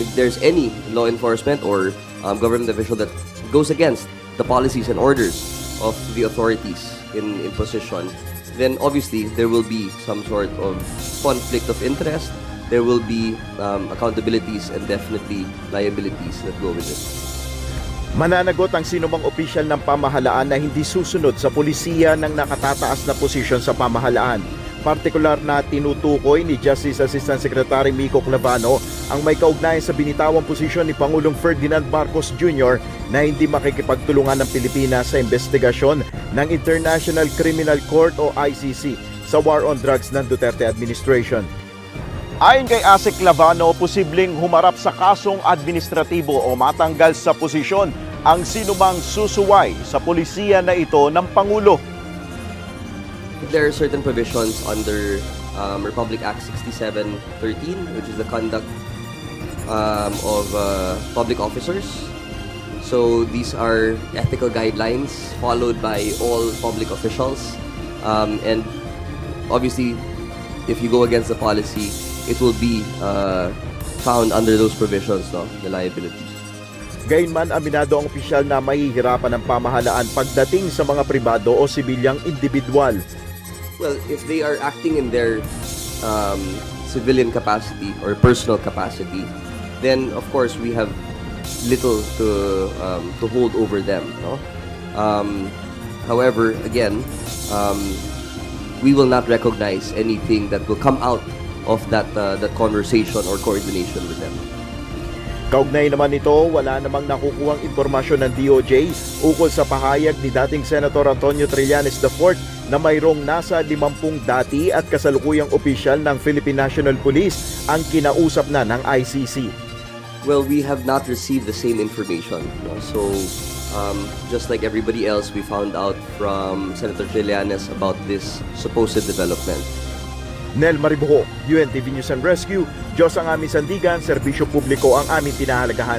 if there's any law enforcement or government official that goes against the policies and orders of the authorities in position, then obviously there will be some sort of conflict of interest. There will be accountabilities and definitely liabilities that go with it. Mananagot ang sinumang opisyal ng pamahalaan na hindi susunod sa pulisiya ng nakatataas na posisyon sa pamahalaan. Partikular na tinutukoy ni Justice Assistant Secretary Mico Clavano ang may kaugnayan sa binitawang posisyon ni Pangulong Ferdinand Marcos Jr. na hindi makikipagtulungan ng Pilipinas sa investigasyon ng International Criminal Court o ICC sa war on drugs ng Duterte administration. Ayon kay ASEC Clavano, posibleng humarap sa kasong administratibo o matanggal sa posisyon ang sinumang susuway sa pulisiya na ito ng Pangulo. There are certain provisions under Republic Act 6713, which is the conduct of public officers. So these are ethical guidelines followed by all public officials. And obviously, if you go against the policy, it will be found under those provisions, no? The liability. Gayunman, aminado ang opisyal na mahihirapan ng pamahalaan pagdating sa mga pribado o sibilyang individual. Well, if they are acting in their civilian capacity or personal capacity, then of course we have little to hold over them, no? However, again, we will not recognize anything that will come out of that conversation or coordination with them. Kaugnay naman nito, wala namang nakukuhang impormasyon ng DOJ ukol sa pahayag ni dating Senator Antonio Trillanes IV na mayroong nasa 50 dati at kasalukuyang opisyal ng Philippine National Police ang kinausap na ng ICC. Well, we have not received the same information, no? So just like everybody else, we found out from Senator Trillanes about this supposed development. Nel Maribuho, UNTV News and Rescue. Diyos ang aming sandigan, serbisyo publiko ang aming pinahalagahan.